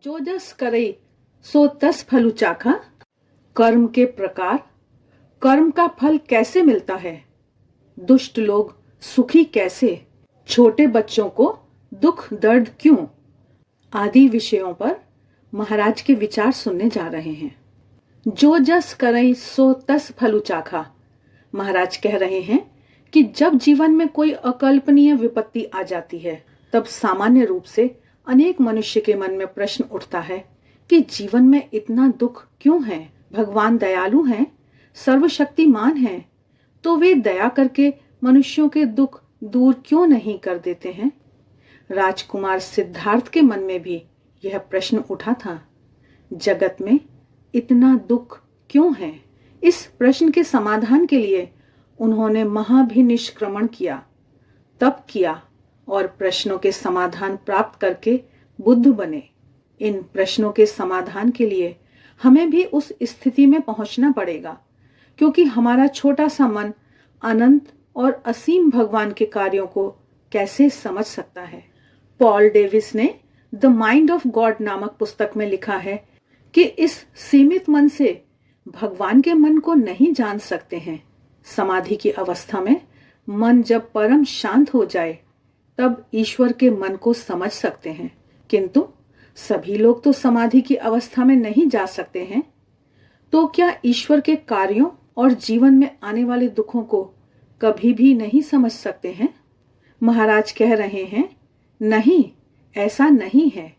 जो जस करई सो तस फलु चाखा। कर्म के प्रकार, कर्म का फल कैसे मिलता है, दुष्ट लोग सुखी कैसे, छोटे बच्चों को दुख दर्द क्यों, आदि विषयों पर महाराज के विचार सुनने जा रहे हैं। जो जस करई सो तस फलु चाखा। महाराज कह रहे हैं कि जब जीवन में कोई अकल्पनीय विपत्ति आ जाती है, तब सामान्य रूप से अनेक मनुष्य के मन में प्रश्न उठता है कि जीवन में इतना दुख क्यों है। भगवान दयालु हैं, सर्वशक्तिमान हैं, तो वे दया करके मनुष्यों के दुख दूर क्यों नहीं कर देते हैं। राजकुमार सिद्धार्थ के मन में भी यह प्रश्न उठा था, जगत में इतना दुख क्यों है। इस प्रश्न के समाधान के लिए उन्होंने महाभिनिष्क्रमण किया, तप किया और प्रश्नों के समाधान प्राप्त करके बुद्ध बने। इन प्रश्नों के समाधान के लिए हमें भी उस स्थिति में पहुंचना पड़ेगा, क्योंकि हमारा छोटा सा मन अनंत और असीम भगवान के कार्यों को कैसे समझ सकता है। पॉल डेविस ने द माइंड ऑफ गॉड नामक पुस्तक में लिखा है कि इस सीमित मन से भगवान के मन को नहीं जान सकते हैं। समाधि की अवस्था में मन जब परम शांत हो जाए, तब ईश्वर के मन को समझ सकते हैं, किंतु सभी लोग तो समाधि की अवस्था में नहीं जा सकते हैं। तो क्या ईश्वर के कार्यों और जीवन में आने वाले दुखों को कभी भी नहीं समझ सकते हैं। महाराज कह रहे हैं, नहीं, ऐसा नहीं है।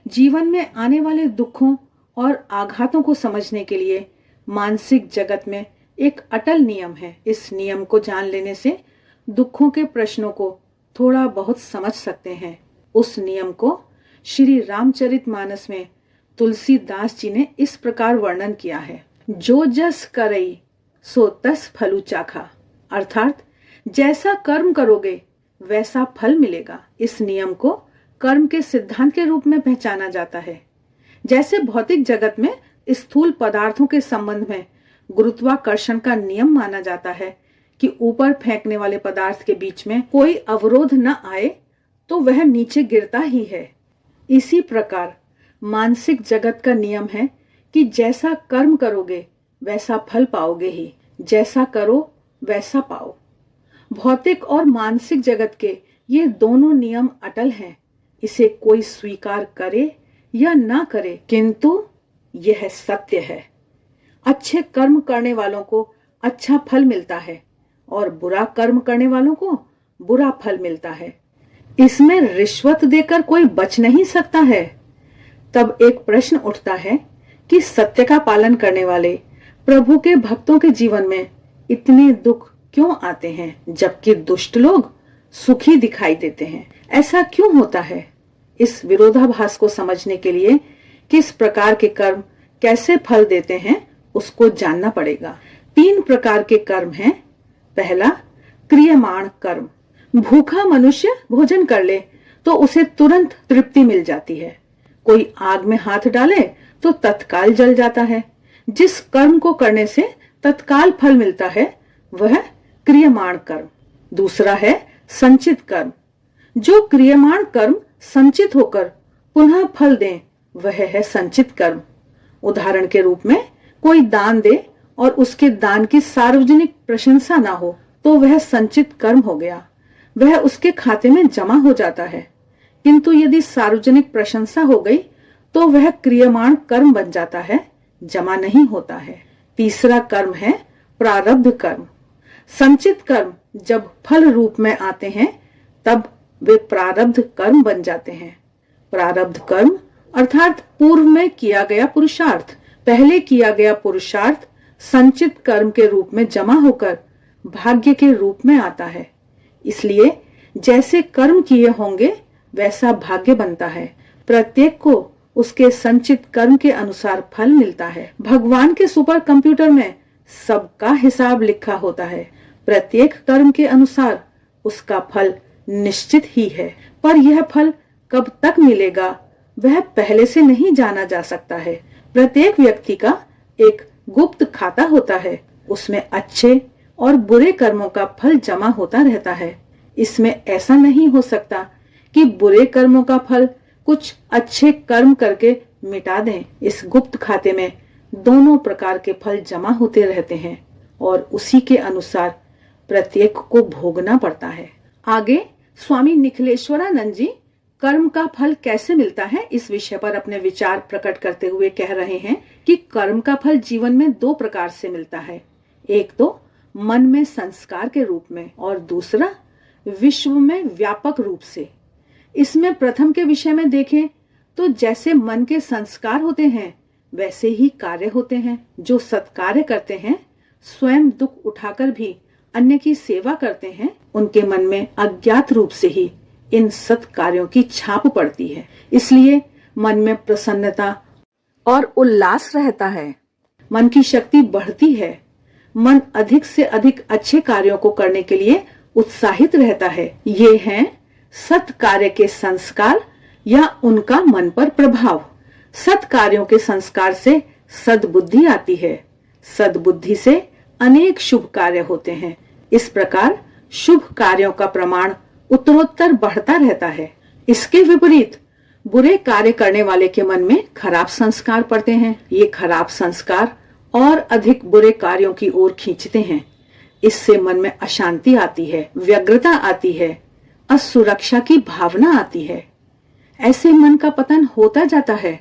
जीवन में आने वाले दुखों और आघातों को समझने के लिए मानसिक जगत में एक अटल नियम है। इस नियम को जान लेने से दुखों के प्रश्नों को थोड़ा बहुत समझ सकते हैं। उस नियम को श्री रामचरितमानस में तुलसीदास जी ने इस प्रकार वर्णन किया है, जो जस करई सो तस फलु चाखा। अर्थात जैसा कर्म करोगे वैसा फल मिलेगा। इस नियम को कर्म के सिद्धांत के रूप में पहचाना जाता है। जैसे भौतिक जगत में स्थूल पदार्थों के संबंध में गुरुत्वाकर्षण का नियम माना जाता है कि ऊपर फेंकने वाले पदार्थ के बीच में कोई अवरोध न आए तो वह नीचे गिरता ही है। इसी प्रकार मानसिक जगत का नियम है कि जैसा कर्म करोगे वैसा फल पाओगे ही, जैसा करो वैसा पाओ। भौतिक और मानसिक जगत के ये दोनों नियम अटल हैं। इसे कोई स्वीकार करे या ना करे, किंतु यह सत्य है। अच्छे कर्म करने वालों को अच्छा फल मिलता है और बुरा कर्म करने वालों को बुरा फल मिलता है। इसमें रिश्वत देकर कोई बच नहीं सकता है। तब एक प्रश्न उठता है कि सत्य का पालन करने वाले प्रभु के भक्तों के जीवन में इतने दुख क्यों आते हैं, जबकि दुष्ट लोग सुखी दिखाई देते हैं। ऐसा क्यों होता है? इस विरोधाभास को समझने के लिए किस प्रकार के कर्म कैसे फल देते हैं उसको जानना पड़ेगा। 3 प्रकार के कर्म हैं। पहला, क्रियमाण कर्म। भूखा मनुष्य भोजन कर ले तो उसे तुरंत तृप्ति मिल जाती है। कोई आग में हाथ डाले तो तत्काल जल जाता है। जिस कर्म को करने से तत्काल फल मिलता है वह क्रियमाण कर्म। दूसरा है संचित कर्म। जो क्रियमाण कर्म संचित होकर पुनः फल दें वह है संचित कर्म। उदाहरण के रूप में कोई दान दे और उसके दान की सार्वजनिक प्रशंसा ना हो तो वह संचित कर्म हो गया, वह उसके खाते में जमा हो जाता है। किंतु यदि सार्वजनिक प्रशंसा हो गई तो वह क्रियमाण कर्म बन जाता है, जमा नहीं होता है। तीसरा कर्म है प्रारब्ध कर्म। संचित कर्म जब फल रूप में आते हैं तब वे प्रारब्ध कर्म बन जाते हैं। प्रारब्ध कर्म अर्थात पूर्व में किया गया पुरुषार्थ। पहले किया गया पुरुषार्थ संचित कर्म के रूप में जमा होकर भाग्य के रूप में आता है। इसलिए जैसे कर्म किए होंगे वैसा भाग्य बनता है। प्रत्येक को उसके संचित कर्म के अनुसार फल मिलता है। भगवान के सुपर कंप्यूटर में सबका हिसाब लिखा होता है। प्रत्येक कर्म के अनुसार उसका फल निश्चित ही है, पर यह फल कब तक मिलेगा वह पहले से नहीं जाना जा सकता है। प्रत्येक व्यक्ति का एक गुप्त खाता होता है, उसमें अच्छे और बुरे कर्मों का फल जमा होता रहता है। इसमें ऐसा नहीं हो सकता कि बुरे कर्मों का फल कुछ अच्छे कर्म करके मिटा दें। इस गुप्त खाते में दोनों प्रकार के फल जमा होते रहते हैं और उसी के अनुसार प्रत्येक को भोगना पड़ता है। आगे स्वामी निखिलेश्वरानंद जी कर्म का फल कैसे मिलता है इस विषय पर अपने विचार प्रकट करते हुए कह रहे हैं कि कर्म का फल जीवन में दो प्रकार से मिलता है। एक तो मन में संस्कार के रूप में और दूसरा विश्व में व्यापक रूप से। इसमें प्रथम के विषय में देखें तो जैसे मन के संस्कार होते हैं वैसे ही कार्य होते हैं। जो सत्कार्य करते हैं, स्वयं दुख उठाकर भी अन्य की सेवा करते हैं, उनके मन में अज्ञात रूप से ही इन सत्कार्यों की छाप पड़ती है। इसलिए मन में प्रसन्नता और उल्लास रहता है, मन की शक्ति बढ़ती है, मन अधिक से अधिक अच्छे कार्यों को करने के लिए उत्साहित रहता है। ये हैं सत्कार्य के संस्कार या उनका मन पर प्रभाव। सत्कार्यों के संस्कार से सद्बुद्धि आती है, सद्बुद्धि से अनेक शुभ कार्य होते हैं। इस प्रकार शुभ कार्यों का प्रमाण उत्तरोत्तर बढ़ता रहता है। इसके विपरीत बुरे कार्य करने वाले के मन में खराब संस्कार पड़ते हैं। ये खराब संस्कार और अधिक बुरे कार्यों की ओर खींचते हैं। इससे मन में अशांति आती है, व्यग्रता आती है, असुरक्षा की भावना आती है। ऐसे मन का पतन होता जाता है।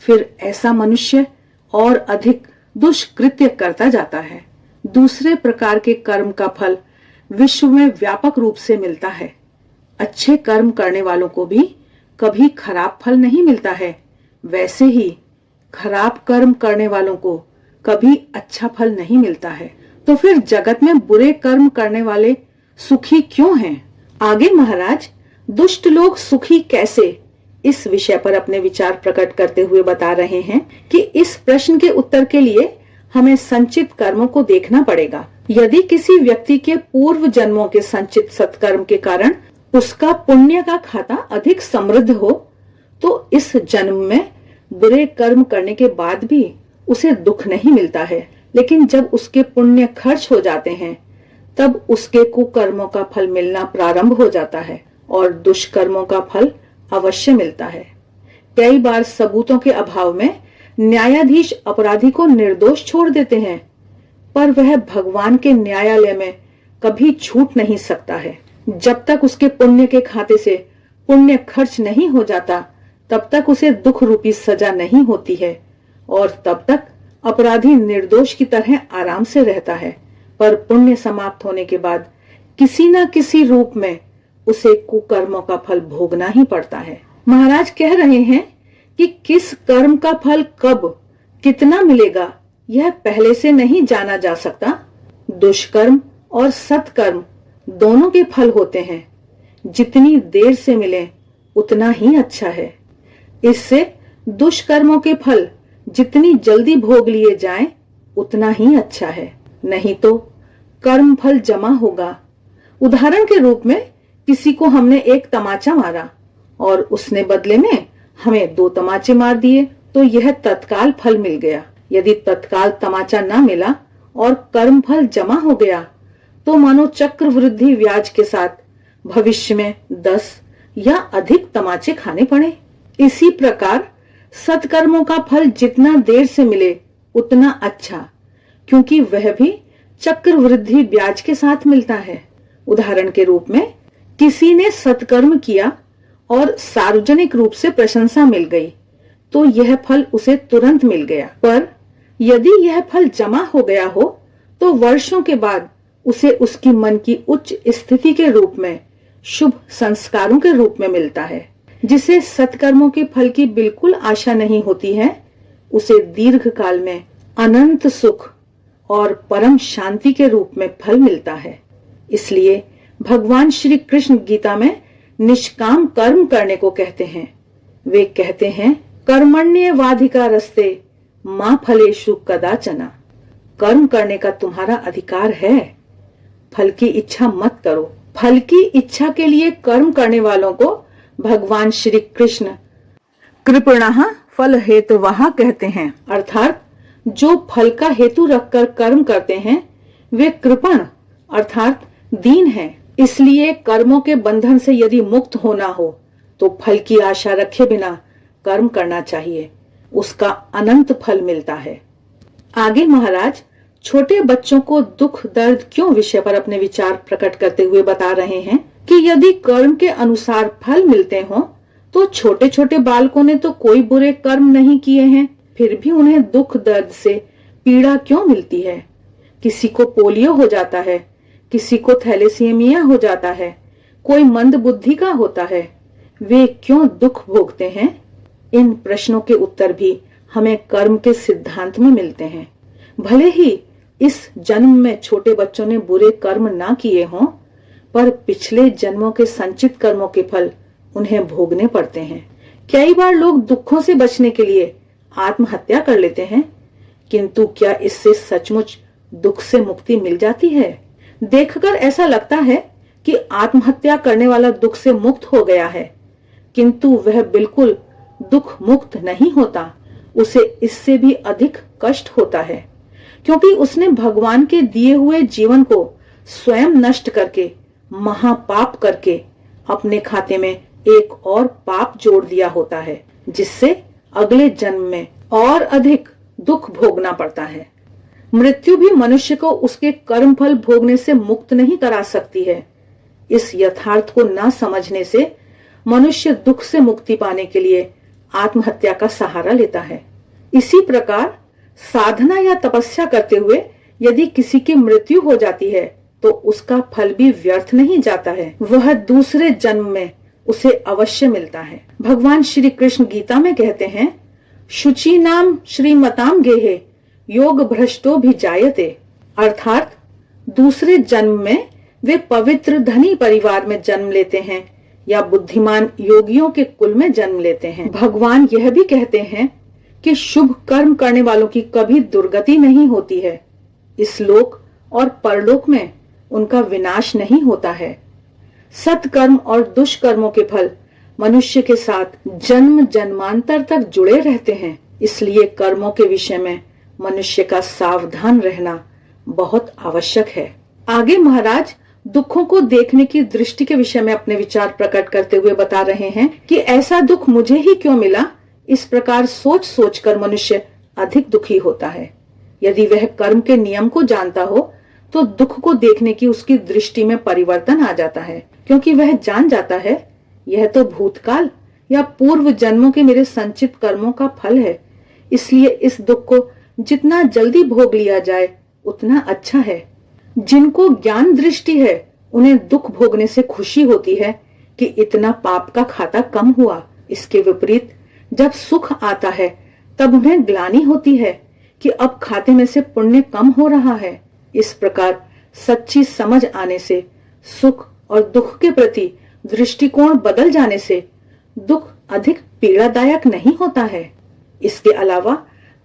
फिर ऐसा मनुष्य और अधिक दुष्कृत्य करता जाता है। दूसरे प्रकार के कर्म का फल विश्व में व्यापक रूप से मिलता है। अच्छे कर्म करने वालों को भी कभी खराब फल नहीं मिलता है, वैसे ही खराब कर्म करने वालों को कभी अच्छा फल नहीं मिलता है। तो फिर जगत में बुरे कर्म करने वाले सुखी क्यों हैं? आगे महाराज दुष्ट लोग सुखी कैसे, इस विषय पर अपने विचार प्रकट करते हुए बता रहे हैं कि इस प्रश्न के उत्तर के लिए हमें संचित कर्मों को देखना पड़ेगा। यदि किसी व्यक्ति के पूर्व जन्मों के संचित सत्कर्म के कारण उसका पुण्य का खाता अधिक समृद्ध हो, तो इस जन्म में बुरे कर्म करने के बाद भी उसे दुख नहीं मिलता है। लेकिन जब उसके पुण्य खर्च हो जाते हैं, तब उसके कुकर्मों का फल मिलना प्रारंभ हो जाता है और दुष्कर्मों का फल अवश्य मिलता है। कई बार सबूतों के अभाव में न्यायाधीश अपराधी को निर्दोष छोड़ देते हैं, पर वह भगवान के न्यायालय में कभी छूट नहीं सकता है। जब तक उसके पुण्य के खाते से पुण्य खर्च नहीं हो जाता, तब तक उसे दुख रूपी सजा नहीं होती है और तब तक अपराधी निर्दोष की तरह आराम से रहता है। पर पुण्य समाप्त होने के बाद किसी न किसी रूप में उसे कुकर्मों का फल भोगना ही पड़ता है। महाराज कह रहे हैं कि किस कर्म का फल कब कितना मिलेगा यह पहले से नहीं जाना जा सकता। दुष्कर्म और सत्कर्म दोनों के फल होते हैं। जितनी देर से मिले उतना ही अच्छा है। इससे दुष्कर्मों के फल जितनी जल्दी भोग लिए जाएं उतना ही अच्छा है, नहीं तो कर्म फल जमा होगा। उदाहरण के रूप में किसी को हमने एक तमाचा मारा और उसने बदले में हमें 2 तमाचे मार दिए, तो यह तत्काल फल मिल गया। यदि तत्काल तमाचा ना मिला और कर्म फल जमा हो गया, तो मानो चक्रवृद्धि ब्याज के साथ भविष्य में 10 या अधिक तमाचे खाने पड़े। इसी प्रकार सत्कर्मों का फल जितना देर से मिले उतना अच्छा, क्योंकि वह भी चक्रवृद्धि ब्याज के साथ मिलता है। उदाहरण के रूप में किसी ने सत्कर्म किया और सार्वजनिक रूप से प्रशंसा मिल गई, तो यह फल उसे तुरंत मिल गया। पर यदि यह फल जमा हो गया हो, तो वर्षों के बाद उसे उसकी मन की उच्च स्थिति के रूप में शुभ संस्कारों के रूप में मिलता है। जिसे सत्कर्मों के फल की बिल्कुल आशा नहीं होती है, उसे दीर्घ काल में अनंत सुख और परम शांति के रूप में फल मिलता है। इसलिए भगवान श्री कृष्ण गीता में निष्काम कर्म करने को कहते हैं। वे कहते हैं, कर्मण्येवाधिकारस्ते मां फलेषु कदाचन। कर्म करने का तुम्हारा अधिकार है, फल की इच्छा मत करो। फल की इच्छा के लिए कर्म करने वालों को भगवान श्री कृष्ण कृपणः फल हेतुवः कहते हैं। अर्थात जो फल का हेतु रखकर कर्म करते हैं वे कृपण अर्थात दीन हैं। इसलिए कर्मों के बंधन से यदि मुक्त होना हो तो फल की आशा रखे बिना कर्म करना चाहिए, उसका अनंत फल मिलता है। आगे महाराज छोटे बच्चों को दुख दर्द क्यों विषय पर अपने विचार प्रकट करते हुए बता रहे हैं कि यदि कर्म के अनुसार फल मिलते हों तो छोटे छोटे बालकों ने तो कोई बुरे कर्म नहीं किए हैं, फिर भी उन्हें दुख दर्द से पीड़ा क्यों मिलती है। किसी को पोलियो हो जाता है, किसी को थैलेसीमिया हो जाता है, कोई मंद बुद्धि का होता है, वे क्यों दुख भोगते हैं। इन प्रश्नों के उत्तर भी हमें कर्म के सिद्धांत में मिलते हैं। भले ही इस जन्म में छोटे बच्चों ने बुरे कर्म ना किए हों, पर पिछले जन्मों के संचित कर्मों के फल उन्हें भोगने पड़ते हैं। कई बार लोग दुखों से बचने के लिए आत्महत्या कर लेते हैं, किंतु क्या इससे सचमुच दुख से मुक्ति मिल जाती है। देखकर ऐसा लगता है कि आत्महत्या करने वाला दुख से मुक्त हो गया है, किंतु वह बिल्कुल दुख मुक्त नहीं होता, उसे इससे भी अधिक कष्ट होता है, क्योंकि उसने भगवान के दिए हुए जीवन को स्वयं नष्ट करके महापाप करके अपने खाते में एक और पाप जोड़ दिया होता है, जिससे अगले जन्म में और अधिक दुख भोगना पड़ता है। मृत्यु भी मनुष्य को उसके कर्म फल भोगने से मुक्त नहीं करा सकती है। इस यथार्थ को न समझने से मनुष्य दुख से मुक्ति पाने के लिए आत्महत्या का सहारा लेता है। इसी प्रकार साधना या तपस्या करते हुए यदि किसी की मृत्यु हो जाती है तो उसका फल भी व्यर्थ नहीं जाता है, वह दूसरे जन्म में उसे अवश्य मिलता है। भगवान श्री कृष्ण गीता में कहते हैं, शुचि नाम श्रीमताम गेहे योग भ्रष्टो भी जायते, अर्थात दूसरे जन्म में वे पवित्र धनी परिवार में जन्म लेते हैं या बुद्धिमान योगियों के कुल में जन्म लेते हैं। भगवान यह भी कहते हैं कि शुभ कर्म करने वालों की कभी दुर्गति नहीं होती है, इस लोक और परलोक में उनका विनाश नहीं होता है। सत्कर्म और दुष्कर्मों के फल मनुष्य के साथ जन्म जन्मांतर तक जुड़े रहते हैं, इसलिए कर्मों के विषय में मनुष्य का सावधान रहना बहुत आवश्यक है। आगे महाराज दुखों को देखने की दृष्टि के विषय में अपने विचार प्रकट करते हुए बता रहे हैं कि ऐसा दुख मुझे ही क्यों मिला, इस प्रकार सोच सोचकर मनुष्य अधिक दुखी होता है। यदि वह कर्म के नियम को जानता हो तो दुख को देखने की उसकी दृष्टि में परिवर्तन आ जाता है, क्योंकि वह जान जाता है यह तो भूतकाल या पूर्व जन्मों के मेरे संचित कर्मों का फल है, इसलिए इस दुख को जितना जल्दी भोग लिया जाए उतना अच्छा है। जिनको ज्ञान दृष्टि है उन्हें दुख भोगने से खुशी होती है कि इतना पाप का खाता कम हुआ। इसके विपरीत जब सुख आता है तब उन्हें ग्लानि होती है कि अब खाते में से पुण्य कम हो रहा है। इस प्रकार सच्ची समझ आने से सुख और दुख के प्रति दृष्टिकोण बदल जाने से दुख अधिक पीड़ादायक नहीं होता है। इसके अलावा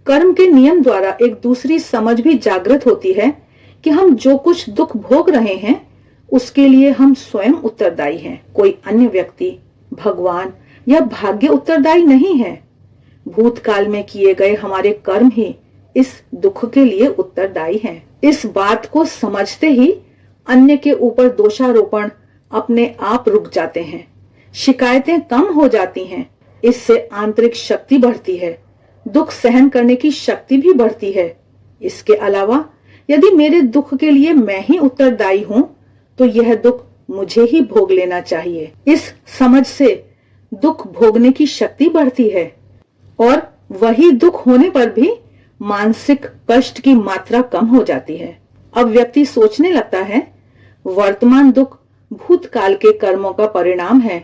कर्म के नियम द्वारा एक दूसरी समझ भी जागृत होती है कि हम जो कुछ दुख भोग रहे हैं उसके लिए हम स्वयं उत्तरदायी हैं, कोई अन्य व्यक्ति, भगवान या भाग्य उत्तरदायी नहीं है। भूतकाल में किए गए हमारे कर्म ही इस दुख के लिए उत्तरदायी हैं। इस बात को समझते ही अन्य के ऊपर दोषारोपण अपने आप रुक जाते हैं, शिकायतें कम हो जाती हैं, इससे आंतरिक शक्ति बढ़ती है, दुख सहन करने की शक्ति भी बढ़ती है। इसके अलावा यदि मेरे दुख के लिए मैं ही उत्तरदायी हूं तो यह दुख मुझे ही भोग लेना चाहिए। इस समझ से दुख भोगने की शक्ति बढ़ती है और वही दुख होने पर भी मानसिक कष्ट की मात्रा कम हो जाती है। अब व्यक्ति सोचने लगता है वर्तमान दुख भूतकाल के कर्मों का परिणाम है,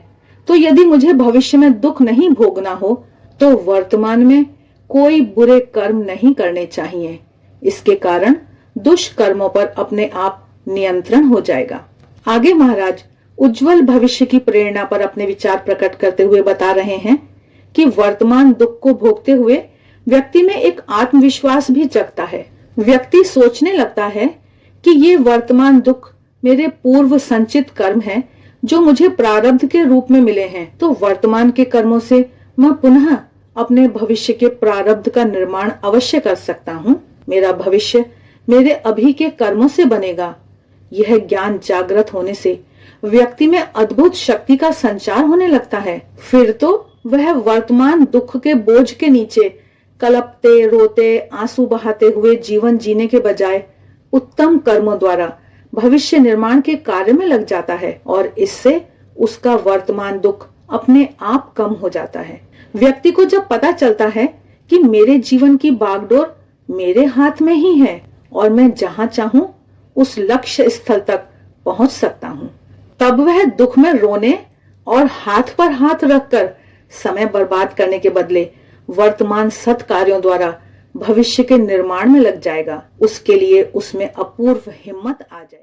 तो यदि मुझे भविष्य में दुख नहीं भोगना हो तो वर्तमान में कोई बुरे कर्म नहीं करने चाहिए। इसके कारण दुष्कर्मों पर अपने आप नियंत्रण हो जाएगा। आगे महाराज उज्जवल भविष्य की प्रेरणा पर अपने विचार प्रकट करते हुए बता रहे हैं कि वर्तमान दुख को भोगते हुए व्यक्ति में एक आत्मविश्वास भी जगता है। व्यक्ति सोचने लगता है कि ये वर्तमान दुख मेरे पूर्व संचित कर्म हैं जो मुझे प्रारब्ध के रूप में मिले हैं, तो वर्तमान के कर्मों से मैं पुनः अपने भविष्य के प्रारब्ध का निर्माण अवश्य कर सकता हूँ। मेरा भविष्य मेरे अभी के कर्मों से बनेगा। यह ज्ञान जागृत होने से व्यक्ति में अद्भुत शक्ति का संचार होने लगता है। फिर तो वह वर्तमान दुख के बोझ के नीचे कलपते, रोते, आंसू बहाते हुए जीवन जीने के बजाय उत्तम कर्मों द्वारा भविष्य निर्माण के कार्य में लग जाता है और इससे उसका वर्तमान दुख अपने आप कम हो जाता है। व्यक्ति को जब पता चलता है कि मेरे जीवन की बागडोर मेरे हाथ में ही है और मैं जहां चाहूं उस लक्ष्य स्थल तक पहुंच सकता हूं, तब वह दुख में रोने और हाथ पर हाथ रखकर समय बर्बाद करने के बदले वर्तमान सत् कार्यों द्वारा भविष्य के निर्माण में लग जाएगा। उसके लिए उसमें अपूर्व हिम्मत आ जाएगी।